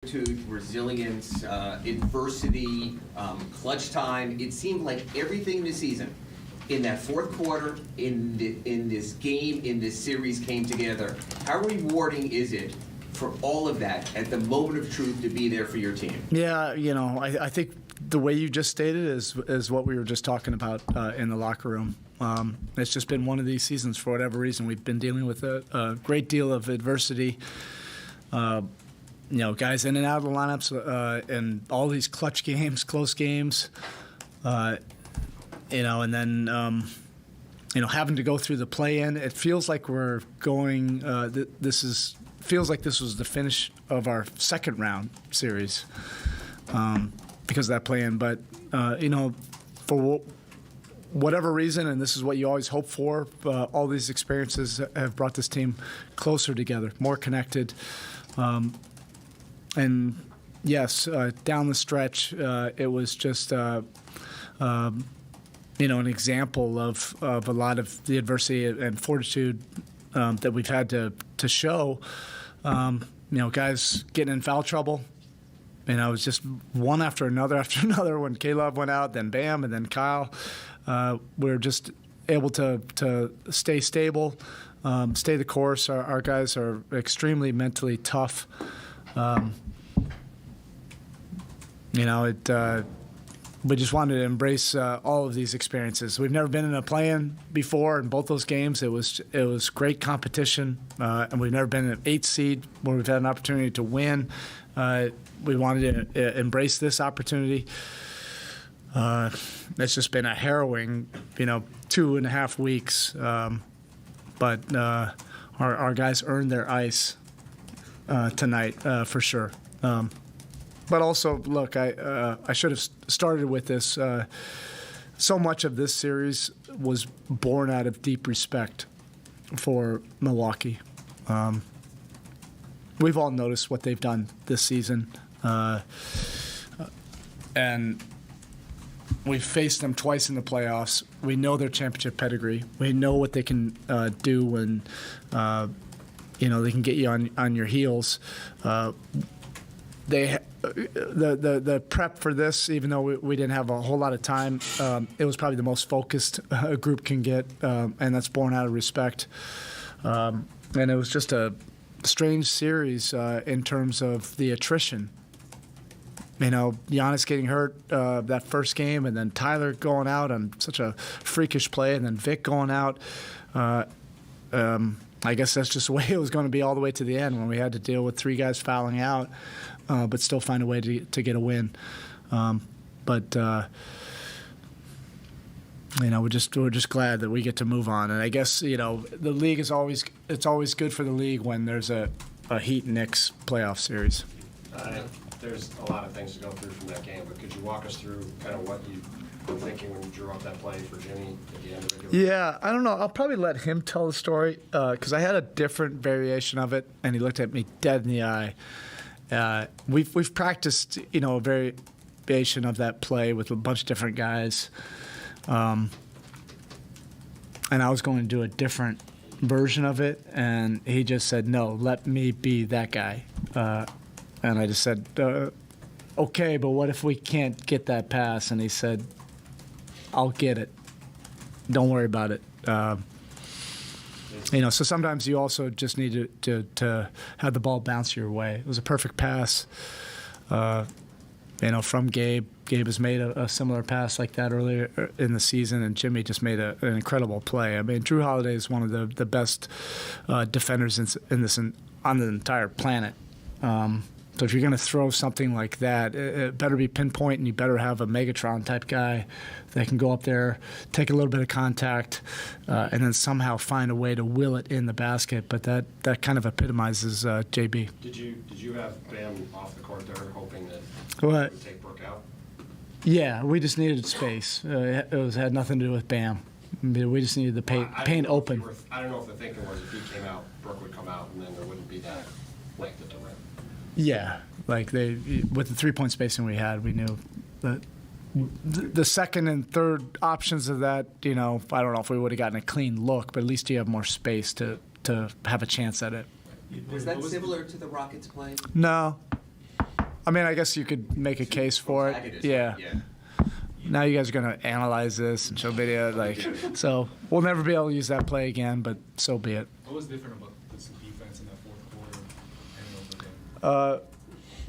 fortitude, resilience, adversity, clutch time. It seemed like everything this season, in that fourth quarter, in this game, in this series, came together. How rewarding is it for all of that at the moment of truth to be there for your team? Yeah, I think the way you just stated is what we were just talking about in the locker room. It's just been one of these seasons for whatever reason. We've been dealing with a great deal of adversity. Guys in and out of the lineups and all these clutch games, close games. And then, having to go through the play-in, it feels like we're going. Feels like this was the finish of our second round series because of that play-in. But for whatever reason, and this is what you always hope for, all these experiences have brought this team closer together, more connected. And yes, down the stretch, it was just. An example of a lot of the adversity and fortitude that we've had to show. Guys getting in foul trouble. It was just one after another when Caleb went out, then Bam, and then Kyle. We were just able to stay stable, stay the course. Our guys are extremely mentally tough. We just wanted to embrace all of these experiences. We've never been in a play-in before. In both those games, it was great competition, and we've never been an 8th seed where we've had an opportunity to win. We wanted to embrace this opportunity. It's just been a harrowing, 2.5 weeks, but our guys earned their ice tonight for sure. But also, look, I should have started with this. So much of this series was born out of deep respect for Milwaukee. We've all noticed what they've done this season. And we've faced them twice in the playoffs. We know their championship pedigree. We know what they can do when, they can get you on your heels. The prep for this, even though we didn't have a whole lot of time, it was probably the most focused a group can get, and that's born out of respect. And it was just a strange series in terms of the attrition. Giannis getting hurt that first game, and then Tyler going out on such a freakish play, and then Vic going out. I guess that's just the way it was going to be all the way to the end when we had to deal with 3 guys fouling out, but still find a way to get a win. We're just glad that we get to move on. And I guess the league is always good for the league when there's a Heat Knicks playoff series. There's a lot of things to go through from that game, but could you walk us through kind of what you were thinking when you drew up that play for Jimmy at the end of the game? Yeah, I don't know. I'll probably let him tell the story because I had a different variation of it, and he looked at me dead in the eye. We've practiced, a variation of that play with a bunch of different guys, and I was going to do a different version of it, and he just said, "No, let me be that guy." And I just said, "Okay, but what if we can't get that pass?" And he said, "I'll get it. Don't worry about it." So sometimes you also just need to have the ball bounce your way. It was a perfect pass, from Gabe. Gabe has made a similar pass like that earlier in the season, and Jimmy just made an incredible play. I mean, Drew Holiday is one of the best defenders on the entire planet. So if you're going to throw something like that, it better be pinpoint, and you better have a Megatron-type guy that can go up there, take a little bit of contact, and then somehow find a way to will it in the basket. But that kind of epitomizes JB. Did you have Bam off the court there, hoping that What? would take Brooke out? Yeah, we just needed space. It had nothing to do with Bam. We just needed the paint open. I don't know if the thinking was if he came out, Brooke would come out, and then there wouldn't be that length at the rim. Yeah, with the 3-point spacing we had, we knew that the second and third options of that, I don't know if we would have gotten a clean look, but at least you have more space to have a chance at it. Was that similar to the Rockets play? No. I mean, I guess you could make a case for it. Protagonist, Yeah. Now you guys are going to analyze this and show video. So we'll never be able to use that play again, but so be it. What was different about this defense in that fourth quarter and over there?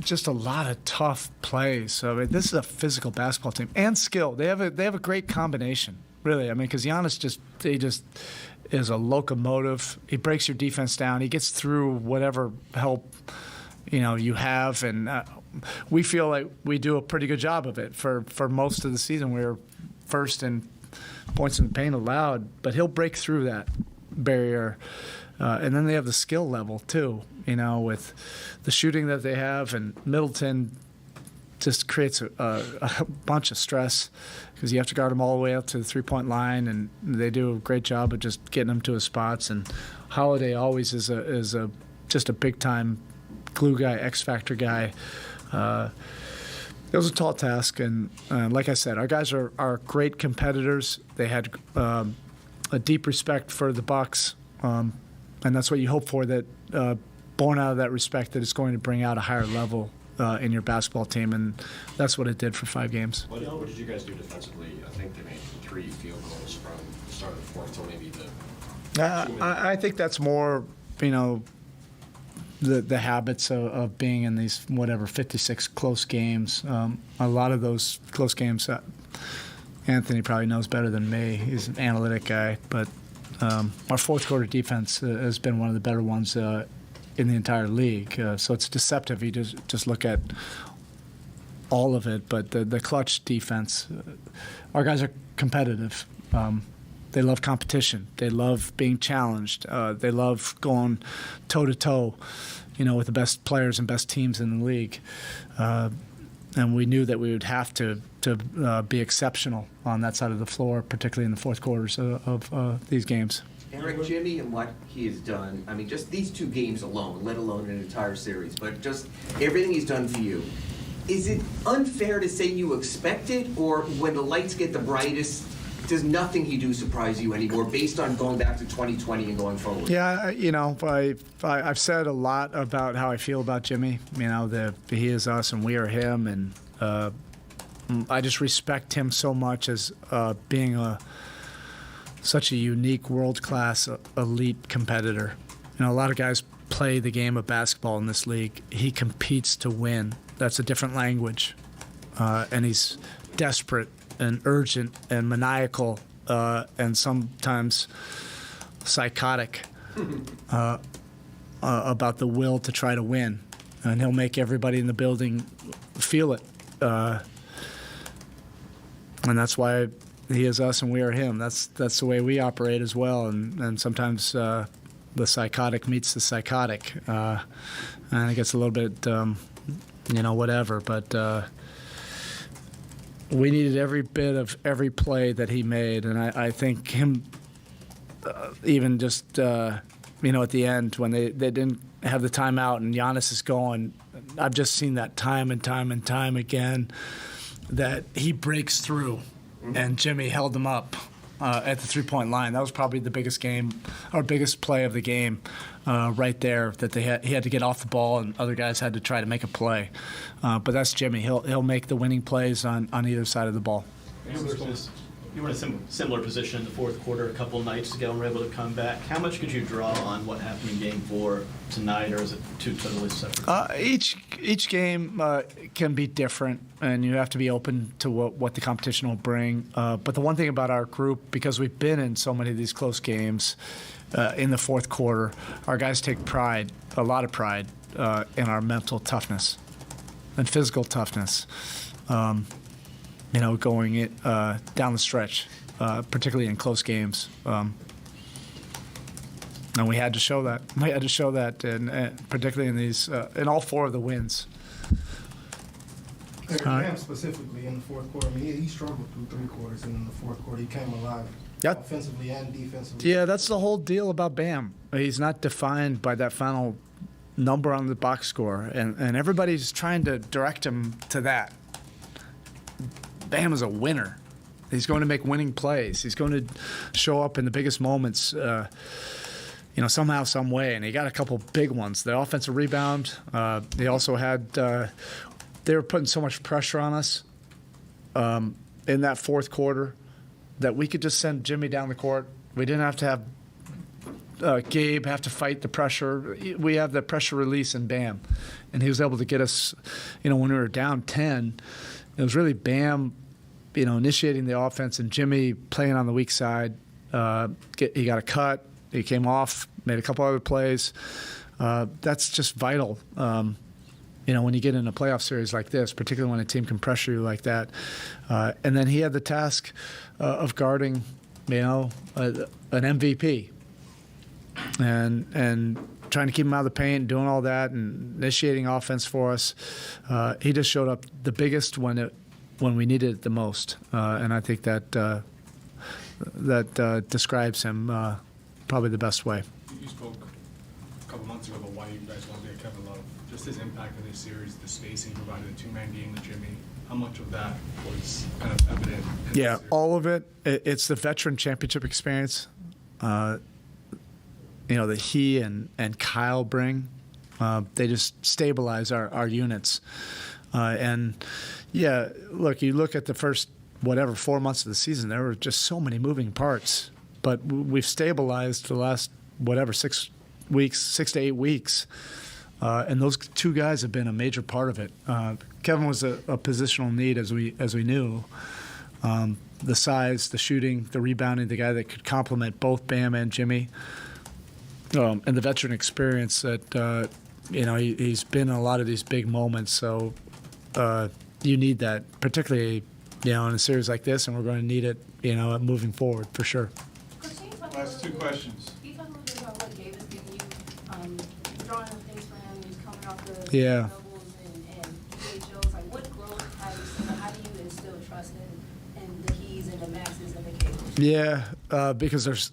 Just a lot of tough plays. So, I mean, this is a physical basketball team and skill. They have a great combination, really. I mean, because Giannis just is a locomotive. He breaks your defense down. He gets through whatever help you have, and we feel like we do a pretty good job of it. For most of the season, we were first in points in the paint allowed, but he'll break through that barrier. And then they have the skill level too, with the shooting that they have, and Middleton just creates a bunch of stress because you have to guard him all the way up to the three-point line, and they do a great job of just getting him to his spots. And Holiday always is just a big-time glue guy, X-factor guy. It was a tall task, and like I said, our guys are great competitors. They had a deep respect for the Bucks, and that's what you hope for, that born out of that respect, that it's going to bring out a higher level in your basketball team, and that's what it did for 5 games. What did you guys do defensively? I think they made 3 field goals from the start of the fourth till maybe the I think that's more, the habits of being in these 56 close games. A lot of those close games, Anthony probably knows better than me. He's an analytic guy, but our fourth quarter defense has been one of the better ones in the entire league. So it's deceptive. You just look at all of it, but the clutch defense, our guys are competitive. They love competition. They love being challenged. They love going toe-to-toe, with the best players and best teams in the league. And we knew that we would have to be exceptional on that side of the floor, particularly in the fourth quarters of these games. Erik, Jimmy, and what he has done, I mean, just these 2 games alone, let alone an entire series, but just everything he's done for you. Is it unfair to say you expect it, or when the lights get the brightest, does nothing he do surprise you anymore, based on going back to 2020 and going forward? Yeah, I've said a lot about how I feel about Jimmy. That he is us and we are him, and I just respect him so much as being such a unique, world-class, elite competitor. A lot of guys play the game of basketball in this league. He competes to win. That's a different language, and he's desperate and urgent and maniacal and sometimes psychotic about the will to try to win. And he'll make everybody in the building feel it. And that's why he is us and we are him. That's the way we operate as well. And sometimes the psychotic meets the psychotic. And it gets a little bit, whatever. But we needed every bit of every play that he made. And I think him, even just, at the end when they didn't have the timeout and Giannis is going, I've just seen that time and time and time again, that he breaks through. And Jimmy held him up at the three-point line. That was probably the biggest play of the game, right there. That he had to get off the ball, and other guys had to try to make a play. But that's Jimmy. He'll make the winning plays on either side of the ball. You were in a similar position in the fourth quarter a couple nights ago and were able to come back. How much could you draw on what happened in Game 4 tonight, or is it 2 totally separate? Each game can be different, and you have to be open to what the competition will bring. But the one thing about our group, because we've been in so many of these close games in the fourth quarter, our guys take pride, a lot of pride, in our mental toughness and physical toughness. Going down the stretch, particularly in close games. And we had to show that. We had to show that, and particularly in these, in all 4 of the wins. Bam specifically in the fourth quarter. I mean, he struggled through 3 quarters, and in the fourth quarter, he came alive. Yep. Offensively and defensively. Yeah, that's the whole deal about Bam. He's not defined by that final number on the box score, and everybody's trying to direct him to that. Bam is a winner. He's going to make winning plays. He's going to show up in the biggest moments, somehow, some way. And he got a couple big ones. The offensive rebound. He also had they were putting so much pressure on us in that fourth quarter that we could just send Jimmy down the court. We didn't have to have Gabe have to fight the pressure. We have the pressure release and Bam. And he was able to get us, when we were down 10, it was really Bam, initiating the offense and Jimmy playing on the weak side. He got a cut. He came off, made a couple other plays. That's just vital. When you get in a playoff series like this, particularly when a team can pressure you like that. And then he had the task of guarding, an MVP. And trying to keep him out of the paint, doing all that, and initiating offense for us. He just showed up the biggest when we needed it the most. And I think that describes him probably the best way. You spoke a couple months ago about why you guys want to get Kevin Love. Just his impact in this series, the spacing provided, the two-man game with Jimmy. How much of that was kind of evident in this Yeah, series? all of it. It's the veteran championship experience. That he and Kyle bring. They just stabilize our units. And, look, you look at the first, 4 months of the season, there were just so many moving parts. But we've stabilized for the last, 6 to 8 weeks. And those two guys have been a major part of it. Kevin was a positional need, as we knew. The size, the shooting, the rebounding, the guy that could complement both Bam and Jimmy. And the veteran experience that, he's been in a lot of these big moments. So you need that, particularly, in a series like this, and we're going to need it, moving forward for sure. Last two questions. Can you talk a little bit about what Gabe is giving you? Drawing up things for him, he's coming off the Yeah. doubles and UHOs. Like, what growth have you seen? How do you instill trust in the Keys and the Maxes and the Cables? Yeah, because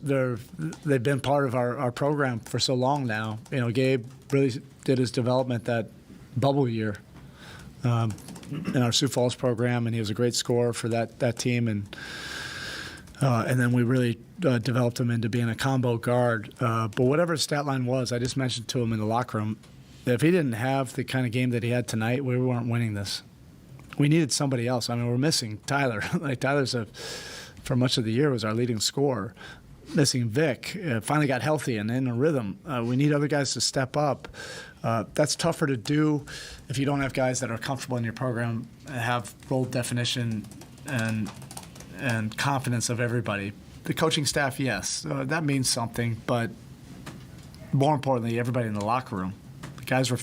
they've been part of our program for so long now. Gabe really did his development that bubble year in our Sioux Falls program, and he was a great scorer for that team. And then we really developed him into being a combo guard. But whatever his stat line was, I just mentioned to him in the locker room, that if he didn't have the kind of game that he had tonight, we weren't winning this. We needed somebody else. I mean, we're missing Tyler. Tyler's for much of the year was our leading scorer. Missing Vic. Finally got healthy and in a rhythm. We need other guys to step up. That's tougher to do if you don't have guys that are comfortable in your program and have role definition and confidence of everybody. The coaching staff, yes, that means something, but more importantly, everybody in the locker room. The guys were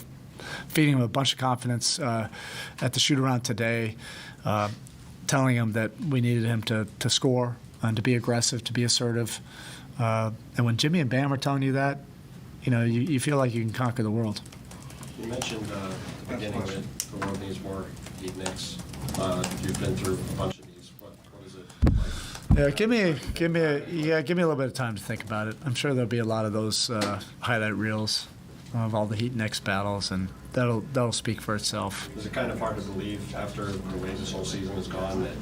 feeding him a bunch of confidence at the shoot-around today, telling him that we needed him to score and to be aggressive, to be assertive. And when Jimmy and Bam are telling you that, you feel like you can conquer the world. You mentioned at the beginning that the world needs more Heat Knicks. You've been through a bunch of these. What is it like? Yeah, give me a little bit of time to think about it. I'm sure there'll be a lot of those highlight reels of all the Heat Knicks battles, and that'll speak for itself. Is it kind of hard to believe after the way this whole season has gone that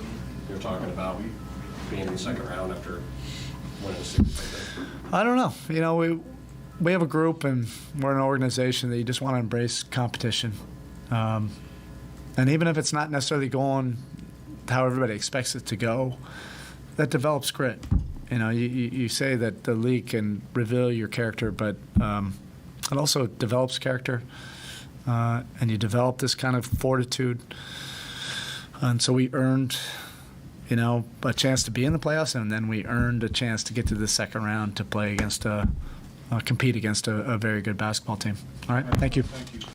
you're talking about being in the second round after winning a series like that? I don't know. We have a group and we're an organization that you just want to embrace competition. And even if it's not necessarily going how everybody expects it to go, that develops grit. You say that the league can reveal your character, but it also develops character. And you develop this kind of fortitude. And so we earned, a chance to be in the playoffs, and then we earned a chance to get to the second round to play against compete against a very good basketball team. All right, thank you. Thank you.